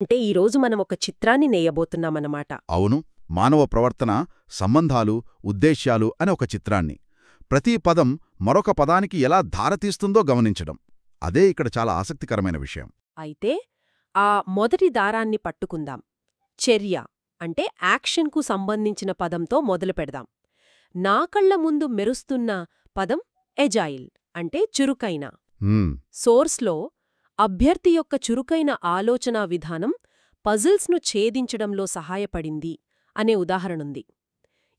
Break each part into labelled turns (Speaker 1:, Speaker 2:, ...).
Speaker 1: అంటే ఈరోజు మనం ఒక చిత్రాన్ని నేయబోతున్నామన్నమాట.
Speaker 2: అవును, మానవ ప్రవర్తన, సంబంధాలు, ఉద్దేశ్యాలు అనే ఒక చిత్రాన్ని. ప్రతి పదం మరొక పదానికి ఎలా దారతీస్తుందో గమనించడం. అదే ఇక్కడ చాలా ఆసక్తికరమైన విషయం.
Speaker 1: అయితే ఆ మొదటి దారాన్ని పట్టుకుందాం. చర్య అంటే యాక్షన్కు సంబంధించిన పదంతో మొదలు పెడదాం. నా కళ్ల ముందు మెరుస్తున్న పదం ఎజైల్ అంటే చురుకైన.
Speaker 2: హ్మ్,
Speaker 1: సోర్స్లో అభ్యర్థి యొక్క చురుకైన ఆలోచనా విధానం పజిల్స్ను ఛేదించడంలో సహాయపడింది అనే ఉదాహరణుంది.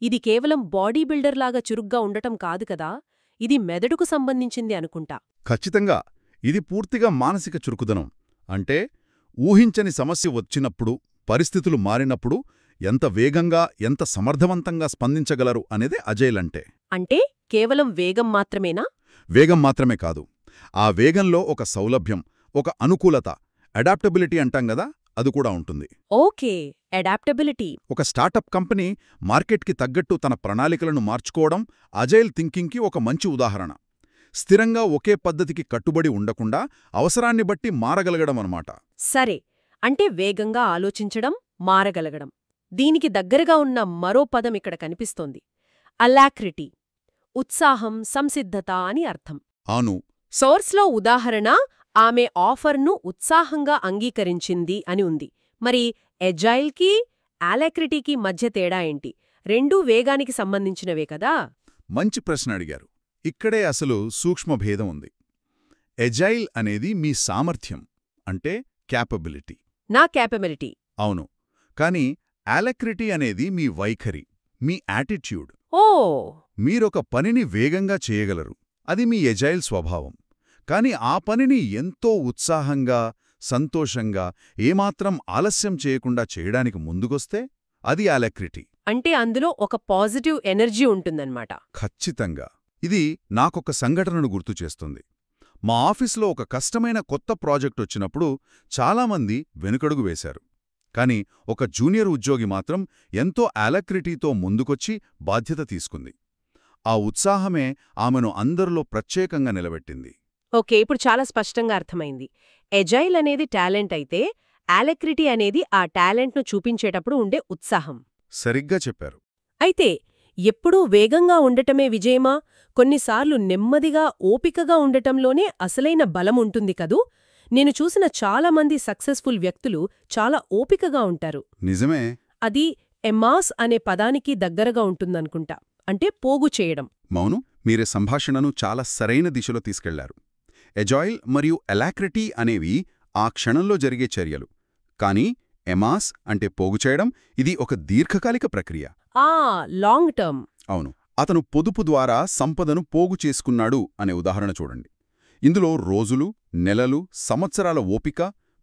Speaker 1: ఇది కేవలం బాడీ బిల్డర్లాగా చురుగ్గా ఉండటం కాదు కదా, ఇది మెదడుకు సంబంధించింది అనుకుంటా.
Speaker 2: ఖచ్చితంగా. ఇది పూర్తిగా మానసిక చురుకుదనం. అంటే ఊహించని సమస్య వచ్చినప్పుడు, పరిస్థితులు మారినప్పుడు ఎంత వేగంగా, ఎంత సమర్థవంతంగా స్పందించగలరు అనేదే అజైల్ అంటే.
Speaker 1: అంటే కేవలం వేగం మాత్రమేనా?
Speaker 2: వేగం మాత్రమే కాదు, ఆ వేగంలో ఒక సౌలభ్యం, ఒక అనుకూలత, అడాప్టబిలిటీ అంటాం గదా, అది కూడా ఉంటుంది.
Speaker 1: Okay, adaptability.
Speaker 2: ఒక స్టార్టప్ కంపెనీ మార్కెట్కి తగ్గట్టు తన ప్రణాళికలను మార్చుకోవడం అజైల్ థింకింగ్కి ఒక మంచి ఉదాహరణ. స్థిరంగా ఒకే పద్ధతికి కట్టుబడి ఉండకుండా అవసరాన్ని బట్టి మారగలగడం అన్నమాట.
Speaker 1: సరే, అంటే వేగంగా ఆలోచించడం, మారగలగడం. దీనికి దగ్గరగా ఉన్న మరో పదం ఇక్కడ కనిపిస్తోంది. అలాక్రిటీ. ఉత్సాహం, సంసిద్ధత అని అర్థం.
Speaker 2: అవును,
Speaker 1: సోర్స్లో ఉదాహరణ ఆమె ఆఫర్ను ఉత్సాహంగా అంగీకరించింది అని ఉంది. మరి ఎజైల్కి, అలాక్రిటీకి మధ్య తేడా ఏంటి? రెండూ వేగానికి సంబంధించినవే కదా.
Speaker 2: మంచి ప్రశ్న అడిగారు. ఇక్కడే అసలు సూక్ష్మభేదం ఉంది. ఎజైల్ అనేది మీ సామర్థ్యం, అంటే క్యాపబిలిటీ.
Speaker 1: నా క్యాపబిలిటీ.
Speaker 2: అవును, కానీ అలాక్రిటీ అనేది మీ వైఖరి, మీ యాటిట్యూడ్.
Speaker 1: ఓ.
Speaker 2: మీరొక పనిని వేగంగా చేయగలరు, అది మీ ఎజైల్ స్వభావం. కాని ఆ పనిని ఎంతో ఉత్సాహంగా, సంతోషంగా, ఏమాత్రం ఆలస్యం చేయకుండా చేయడానికి ముందుకొస్తే అది అలాక్రిటీ.
Speaker 1: అంటే అందులో ఒక పాజిటివ్ ఎనర్జీ ఉంటుందన్నమాట.
Speaker 2: ఖచ్చితంగా. ఇది నాకొక సంఘటనను గుర్తుచేస్తుంది. మా ఆఫీసులో ఒక కష్టమైన కొత్త ప్రాజెక్ట్ వచ్చినప్పుడు చాలామంది వెనుకడుగు వేశారు. కాని ఒక జూనియర్ ఉద్యోగి మాత్రం ఎంతో అలాక్రిటీతో ముందుకొచ్చి బాధ్యత తీసుకుంది. ఆ ఉత్సాహమే ఆమెను అందరిలో ప్రత్యేకంగా నిలబెట్టింది.
Speaker 1: ఓకే, ఇప్పుడు చాలా స్పష్టంగా అర్థమైంది. ఎజైల్ అనేది టాలెంట్ అయితే, అలాక్రిటీ అనేది ఆ టాలెంట్ను చూపించేటప్పుడు ఉండే ఉత్సాహం.
Speaker 2: సరిగ్గా చెప్పారు.
Speaker 1: అయితే ఎప్పుడూ వేగంగా ఉండటమే విజయమా? కొన్నిసార్లు నెమ్మదిగా, ఓపికగా ఉండటంలోనే అసలైన బలముంటుంది కదూ. నేను చూసిన చాలామంది సక్సెస్ఫుల్ వ్యక్తులు చాలా ఓపికగా ఉంటారు.
Speaker 2: నిజమే.
Speaker 1: అది ఎమాస్ అనే పదానికి దగ్గరగా ఉంటుందనుకుంటా. అంటే పోగు చేయడం.
Speaker 2: మౌను, మీరే సంభాషణను చాలా సరైన దిశలో తీసుకెళ్లారు. ఎజాయిల్ మరియు అలాక్రిటీ అనేవి ఆ క్షణంలో జరిగే చర్యలు. కానీ ఎమాస్ అంటే పోగు చేయడం, ఇది ఒక దీర్ఘకాలిక ప్రక్రియ.
Speaker 1: Long term.
Speaker 2: అవును, అతను పొదుపు ద్వారా సంపదను పోగు చేసుకున్నాడు అనే ఉదాహరణ చూడండి. ఇందులో రోజులు, నెలలు, సంవత్సరాల ఓపిక,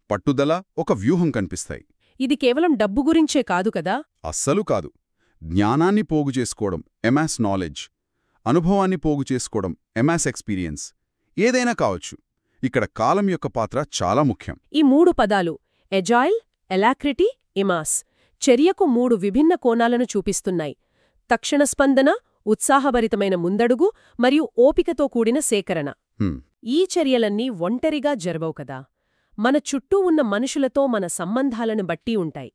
Speaker 2: పట్టుదల, ఒక వ్యూహం కనిపిస్తాయి.
Speaker 1: ఇది కేవలం డబ్బు గురించే కాదు కదా.
Speaker 2: అస్సలు కాదు. జ్ఞానాన్ని పోగు చేసుకోవడం, ఎమాస్ నాలెడ్జ్. అనుభవాన్ని పోగు చేసుకోవడం, ఎమాస్ ఎక్స్పీరియన్స్. ఏదైనా కావచ్చు. ఇక్కడ కాలం యొక్క పాత్ర చాలా ముఖ్యం.
Speaker 1: ఈ మూడు పదాలు ఎజైల్, అలాక్రిటీ, ఎమాస్ చర్యకు మూడు విభిన్న కోణాలను చూపిస్తున్నాయి. తక్షణ స్పందన, ఉత్సాహభరితమైన ముందడుగు మరియు ఓపికతో కూడిన సేకరణ. ఈ చర్యలన్నీ ఒంటరిగా జరగవు కదా, మన చుట్టూ ఉన్న మనుషులతో మన సంబంధాలను బట్టి ఉంటాయి.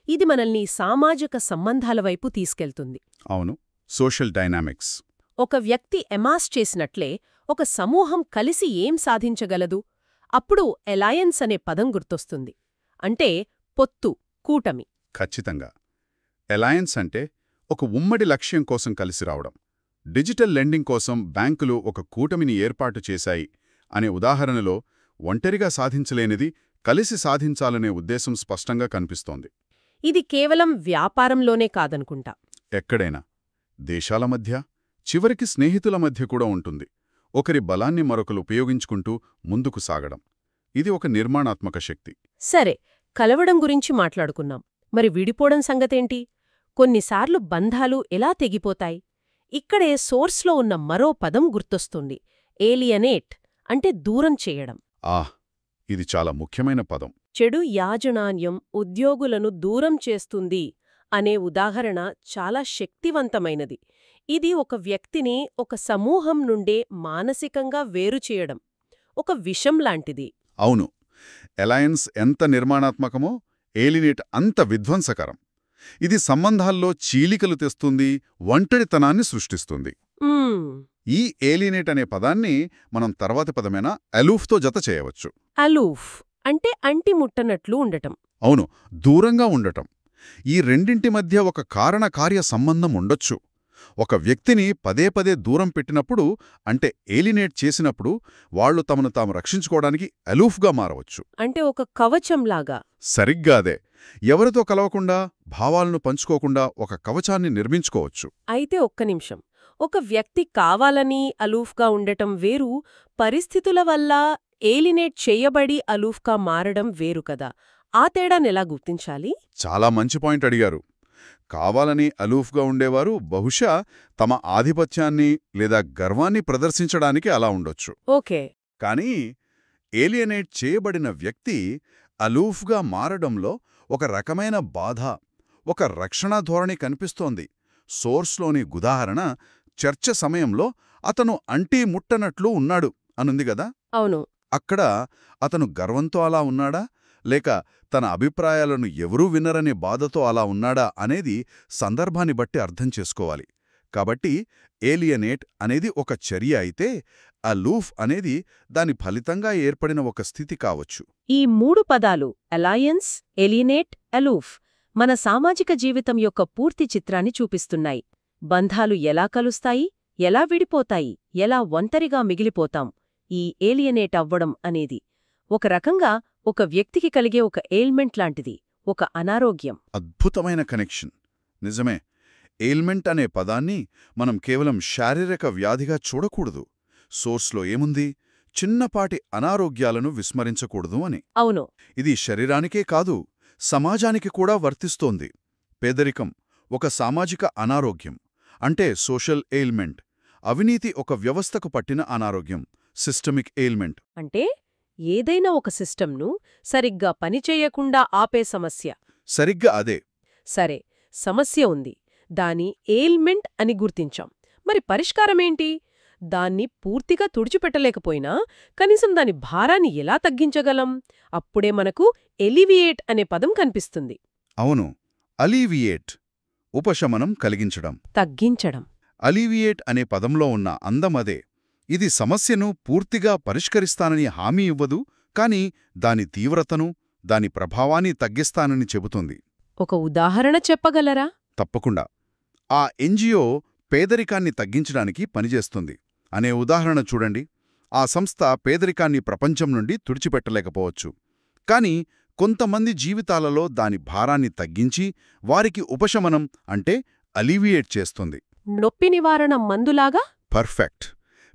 Speaker 1: ఇది మనల్ని సామాజిక సంబంధాల వైపు తీసుకెళ్తుంది.
Speaker 2: అవును, సోషల్ డైనామిక్స్.
Speaker 1: ఒక వ్యక్తి ఎమాస్ చేసినట్లే ఒక సమూహం కలిసి ఏం సాధించగలదు? అప్పుడు అలయన్స్ అనే పదం గుర్తొస్తుంది. అంటే పొత్తు, కూటమి.
Speaker 2: ఖచ్చితంగా. అలయన్స్ అంటే ఒక ఉమ్మడి లక్ష్యం కోసం కలిసి రావడం. డిజిటల్ లెండింగ్ కోసం బ్యాంకులు ఒక కూటమిని ఏర్పాటు చేశాయి అనే ఉదాహరణలో ఒంటరిగా సాధించలేనిది కలిసి సాధించాలనే ఉద్దేశం స్పష్టంగా కనిపిస్తోంది.
Speaker 1: ఇది కేవలం వ్యాపారంలోనే కాదనుకుంటా.
Speaker 2: ఎక్కడైనా, దేశాల మధ్య, చివరికి స్నేహితుల మధ్య కూడా ఉంటుంది. ఒకరి బలాన్ని మరొకరు ఉపయోగించుకుంటూ ముందుకు సాగడం. ఇది ఒక నిర్మాణాత్మక శక్తి.
Speaker 1: సరే, కలవడం గురించి మాట్లాడుకున్నాం. మరి విడిపోవడం సంగతేంటి? కొన్నిసార్లు బంధాలు ఎలా తెగిపోతాయి? ఇక్కడే సోర్స్లో ఉన్న మరో పదం గుర్తొస్తుంది. ఏలియనేట్ అంటే దూరం చేయడం.
Speaker 2: ఇది చాలా ముఖ్యమైన పదం.
Speaker 1: చెడు యాజమాన్యం ఉద్యోగులను దూరం చేస్తుంది అనే ఉదాహరణ చాలా శక్తివంతమైనది. ఇది ఒక వ్యక్తిని ఒక సమూహం నుండే మానసికంగా వేరుచేయడం. ఒక విషం లాంటిది.
Speaker 2: అవును, అలయన్స్ ఎంత నిర్మాణాత్మకమో ఏలినేట్ అంత విధ్వంసకరం. ఇది సంబంధాల్లో చీలికలు తెస్తుంది, ఒంటరితనాన్ని సృష్టిస్తుంది.
Speaker 1: మ్మ్.
Speaker 2: ఈ ఏలినేట్ అనే పదాన్ని మనం తర్వాతి పదమైన అలూఫ్తో జత చేయవచ్చు.
Speaker 1: అలూఫ్ అంటే అంటి ముట్టనట్లు ఉండటం.
Speaker 2: అవును, దూరంగా ఉండటం. ఈ రెండింటి మధ్య ఒక కారణకార్య సంబంధం ఉండొచ్చు. ఒక వ్యక్తిని పదే పదే దూరం పెట్టినప్పుడు, అంటే ఏలినేట్ చేసినప్పుడు, వాళ్లు తమను తాము రక్షించుకోవడానికి అలూఫ్గా మారవచ్చు.
Speaker 1: అంటే ఒక కవచంలాగా.
Speaker 2: సరిగ్గా అదే. ఎవరితో కలవకుండా, భావాలను పంచుకోకుండా ఒక కవచాన్ని నిర్మించుకోవచ్చు.
Speaker 1: అయితే ఒక్క నిమిషం. ఒక వ్యక్తి కావాలని అలూఫ్గా ఉండటం వేరు, పరిస్థితుల వల్ల ఏలినేట్ చేయబడి అలూఫ్గా మారడం వేరు కదా. ఆ తేడానెలా గుర్తించాలి?
Speaker 2: చాలా మంచి పాయింట్ అడిగారు. కావాలని అలూఫ్గా ఉండేవారు బహుశా తమ ఆధిపత్యాన్ని లేదా గర్వాన్ని ప్రదర్శించడానికి అలా ఉండొచ్చు.
Speaker 1: ఓకే.
Speaker 2: కానీ ఏలియనేట్ చేయబడిన వ్యక్తి అలూఫ్గా మారడంలో ఒక రకమైన బాధ, ఒక రక్షణ ధోరణి కనిపిస్తోంది. సోర్స్లోని ఉదాహరణ చర్చ సమయంలో అతను అంటీ ముట్టనట్లు ఉన్నాడు అనుంది గదా.
Speaker 1: అవును.
Speaker 2: అక్కడ అతను గర్వంతో అలా ఉన్నాడా, లేక తన అభిప్రాయాలను ఎవరూ వినరనే బాధతో అలా ఉన్నాడా అనేది సందర్భాన్ని బట్టి అర్థం చేసుకోవాలి. కాబట్టి ఏలియనేట్ అనేది ఒక చర్య అయితే, అలూఫ్ అనేది దాని ఫలితంగా ఏర్పడిన ఒక స్థితి కావచ్చు.
Speaker 1: ఈ 3 పదాలు అలయన్స్, ఏలినేట్, అలూఫ్ మన సామాజిక జీవితం యొక్క పూర్తి చిత్రాన్ని చూపిస్తున్నాయి. బంధాలు ఎలా కలుస్తాయి, ఎలా విడిపోతాయి, ఎలా ఒంటరిగా మిగిలిపోతాం. ఈ ఏలియనేట్ అవ్వడం అనేది ఒక రకంగా ఒక వ్యక్తికి కలిగే ఒక ఎయిల్మెంట్ లాంటిది, ఒక అనారోగ్యం.
Speaker 2: అద్భుతమైన కనెక్షన్. నిజమే. ఎయిల్మెంట్ అనే పదాన్ని మనం కేవలం శారీరక వ్యాధిగా చూడకూడదు. సోర్స్లో ఏముంది? చిన్నపాటి అనారోగ్యాలను విస్మరించకూడదు అని.
Speaker 1: అవును.
Speaker 2: ఇది శరీరానికే కాదు, సమాజానికి కూడా వర్తిస్తోంది. పేదరికం ఒక సామాజిక అనారోగ్యం, అంటే సోషల్ ఎయిల్మెంట్. అవినీతి ఒక వ్యవస్థకు పట్టిన అనారోగ్యం, సిస్టమిక్ ఎయిల్మెంట్.
Speaker 1: అంటే ఏదైనా ఒక సిస్టమ్ను సరిగ్గా పనిచేయకుండా ఆపే సమస్య.
Speaker 2: సరిగ్గా అదే.
Speaker 1: సరే, సమస్య ఉంది, దాని ఎయిల్మెంట్ అని గుర్తించాం. మరి పరిష్కారమేంటి? దాన్ని పూర్తిగా తుడిచిపెట్టలేకపోయినా కనీసం దాని భారాన్ని ఎలా తగ్గించగలం? అప్పుడే మనకు ఎలివియేట్ అనే పదం కనిపిస్తుంది.
Speaker 2: అవును, అలీవియేట్, ఉపశమనం కలిగించడం,
Speaker 1: తగ్గించడం.
Speaker 2: అలీవియేట్ అనే పదంలో ఉన్న అందమదే. ఇది సమస్యను పూర్తిగా పరిష్కరిస్తానని హామీ ఇవ్వదు, కాని దాని తీవ్రతను, దాని ప్రభావాన్ని తగ్గిస్తానని చెబుతుంది.
Speaker 1: ఒక ఉదాహరణ చెప్పగలరా?
Speaker 2: తప్పకుండా. ఆ ఎన్జిఓ పేదరికాన్ని తగ్గించడానికి పనిచేస్తుంది అనే ఉదాహరణ చూడండి. ఆ సంస్థ పేదరికాన్ని ప్రపంచం నుండి తుడిచిపెట్టలేకపోవచ్చు, కాని కొంతమంది జీవితాలలో దాని భారాన్ని తగ్గించి వారికి ఉపశమనం, అంటే అలీవియేట్ చేస్తుంది.
Speaker 1: నొప్పి నివారణ మందులాగా?
Speaker 2: పర్ఫెక్ట్.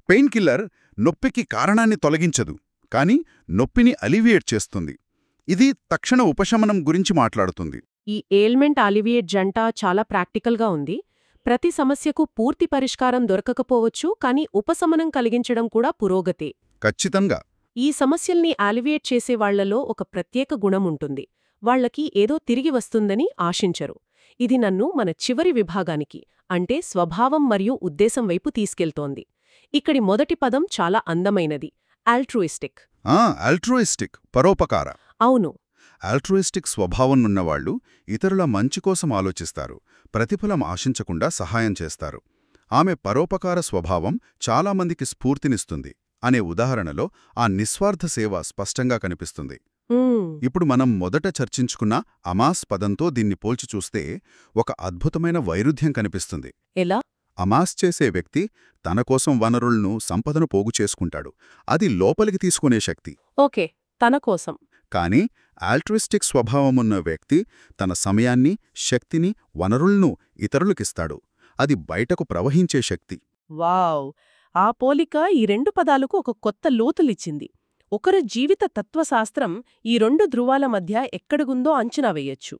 Speaker 2: పెయిన్ కిల్లర్ నొప్పికి కారణాన్ని తొలగించదు, కాని నొప్పిని అలివియేట్ చేస్తుంది. ఇది తక్షణ ఉపశమనం గురించి మాట్లాడుతుంది.
Speaker 1: ఈ ఎయిల్మెంట్ అలివియేట్ జంట చాలా ప్రాక్టికల్గా ఉంది. ప్రతి సమస్యకు పూర్తి పరిష్కారం దొరకకపోవచ్చు, కానీ ఉపశమనం కలిగించడం కూడా పురోగతే.
Speaker 2: ఖచ్చితంగా.
Speaker 1: ఈ సమస్యల్ని అలివియేట్ చేసేవాళ్లలో ఒక ప్రత్యేక గుణముంటుంది. వాళ్లకి ఏదో తిరిగి వస్తుందని ఆశించరు. ఇది నన్ను మన చివరి విభాగానికి, అంటే స్వభావం మరియు ఉద్దేశం వైపు తీసుకెళ్తోంది. ఇక్కడి మొదటి పదం చాలా అందమైనది, ఆల్ట్రూయిస్టిక్.
Speaker 2: ఆల్ట్రూయిస్టిక్, పరోపకార.
Speaker 1: అవును.
Speaker 2: ఆల్ట్రూయిస్టిక్ స్వభావమున్నవాళ్లు ఇతరుల మంచి కోసం ఆలోచిస్తారు, ప్రతిఫలం ఆశించకుండా సహాయం చేస్తారు. ఆమె పరోపకార స్వభావం చాలామందికి స్ఫూర్తినిస్తుంది అనే ఉదాహరణలో ఆ నిస్వార్థ సేవ స్పష్టంగా కనిపిస్తుంది. ఇప్పుడు మనం మొదట చర్చించుకున్న అమాస్ పదంతో దీన్ని పోల్చి చూస్తే ఒక అద్భుతమైన వైరుధ్యం కనిపిస్తుంది.
Speaker 1: ఎలా?
Speaker 2: అమాస్ చేసే వ్యక్తి తన కోసం వనరులను, సంపదను పోగు చేసుకుంటాడు. అది లోపలికి తీసుకునే శక్తి.
Speaker 1: ఓకే, తన కోసం.
Speaker 2: కాని ఆల్ట్రిస్టిక్ స్వభావమున్న వ్యక్తి తన సమయాన్ని, శక్తిని, వనరులను ఇతరులకిస్తాడు. అది బయటకు ప్రవహించే శక్తి.
Speaker 1: వావ్! ఆ పోలిక ఈ 2 పదాలకు ఒక కొత్త లోతులిచ్చింది. ఒకరి జీవిత తత్వశాస్త్రం ఈ 2 ధృవాల మధ్య ఎక్కడిగుందో అంచనా వేయొచ్చు.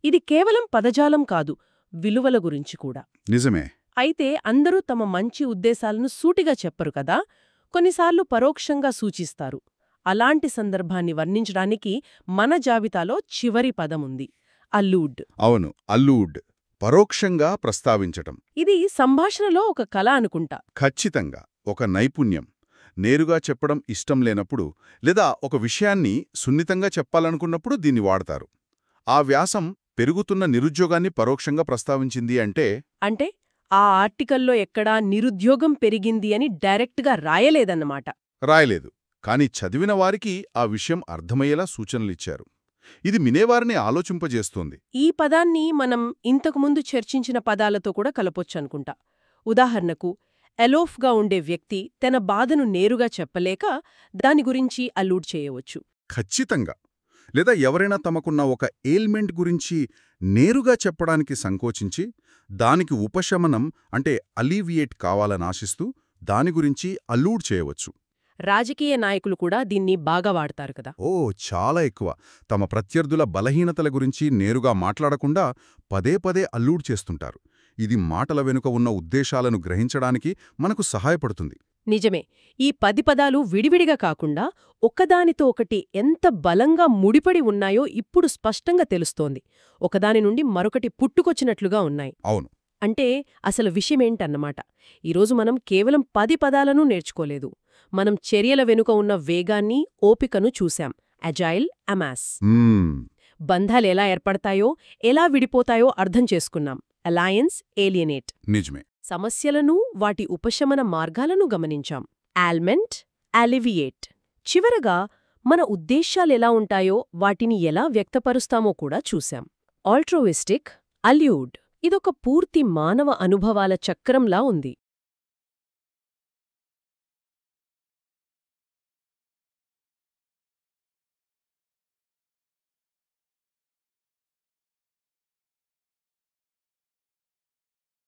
Speaker 1: ఇది కేవలం పదజాలం కాదు, విలువల గురించి కూడా.
Speaker 2: నిజమే.
Speaker 1: అయితే అందరూ తమ మంచి ఉద్దేశాలను సూటిగా చెప్పరు కదా, కొన్నిసార్లు పరోక్షంగా సూచిస్తారు. అలాంటి సందర్భాన్ని వర్ణించడానికి మన జాబితాలో చివరి పదముంది, అల్లూడ్.
Speaker 2: అవును, అల్లూడ్, పరోక్షంగా ప్రస్తావించటం.
Speaker 1: ఇది సంభాషణలో ఒక కళ అనుకుంటా.
Speaker 2: ఖచ్చితంగా ఒక నైపుణ్యం. నేరుగా చెప్పడం ఇష్టం లేనప్పుడు లేదా ఒక విషయాన్ని సున్నితంగా చెప్పాలనుకున్నప్పుడు దీన్ని వాడతారు. ఆ వ్యాసం పెరుగుతున్న నిరుద్యోగాన్ని పరోక్షంగా ప్రస్తావించింది
Speaker 1: అంటే ఆ ఆర్టికల్లో ఎక్కడా నిరుద్యోగం పెరిగింది అని డైరెక్ట్గా రాయలేదన్నమాట.
Speaker 2: రాయలేదు. కానీ చదివిన వారికి ఆ విషయం అర్థమయ్యేలా సూచనలిచ్చారు. ఇది వినేవారిని ఆలోచింపజేస్తోంది.
Speaker 1: ఈ పదాన్ని మనం ఇంతకుముందు చర్చించిన పదాలతో కూడా కలపొచ్చనుకుంటా. ఉదాహరణకు, ఎలోఫ్గా ఉండే వ్యక్తి తన బాధను నేరుగా చెప్పలేక దాని గురించి అల్లూడ్ చేయవచ్చు.
Speaker 2: ఖచ్చితంగా. లేదా ఎవరైనా తమకున్న ఒక ఎయిల్మెంట్ గురించి నేరుగా చెప్పడానికి సంకోచించి, దానికి ఉపశమనం అంటే అలీవియేట్ కావాలనాశిస్తూ దాని గురించి అల్లూడ్ చేయవచ్చు.
Speaker 1: రాజకీయ నాయకులు కూడా దీన్ని బాగా వాడతారు కదా.
Speaker 2: చాలా ఎక్కువ. తమ ప్రత్యర్థుల బలహీనతల గురించి నేరుగా మాట్లాడకుండా పదే పదే అల్లూడ్ చేస్తుంటారు. ఇది మాటల వెనుక ఉన్న ఉద్దేశాలను గ్రహించడానికి మనకు సహాయపడుతుంది.
Speaker 1: నిజమే. ఈ 10 పదాలు విడివిడిగా కాకుండా ఒకదానితో ఒకటి ఎంత బలంగా ముడిపడి ఉన్నాయో ఇప్పుడు స్పష్టంగా తెలుస్తోంది. ఒకదాని నుండి మరొకటి పుట్టుకొచ్చినట్లుగా ఉన్నాయి.
Speaker 2: అవును.
Speaker 1: అంటే అసలు విషయమేంటన్నమాట. ఈరోజు మనం కేవలం 10 పదాలను నేర్చుకోలేదు. మనం చర్యల వెనుక ఉన్న వేగాన్ని, ఓపికను చూశాం. Agile, Hamas. బంధాలెలా ఏర్పడతాయో, ఎలా విడిపోతాయో అర్థం చేసుకున్నాం. అలయన్స్, ఏలియనేట్.
Speaker 2: నిజమే.
Speaker 1: సమస్యలను, వాటి ఉపశమన మార్గాలను గమనించాం. ఆల్మెంట్, అలివియేట్. చివరగా మన ఉద్దేశాలెలా ఉంటాయో వాటిని ఎలా వ్యక్తపరుస్తామో కూడా చూశాం. ఆల్ట్రోయిస్టిక్, అల్యూడ్. ఇదొక పూర్తి మానవ అనుభవాల చక్రంలా ఉంది.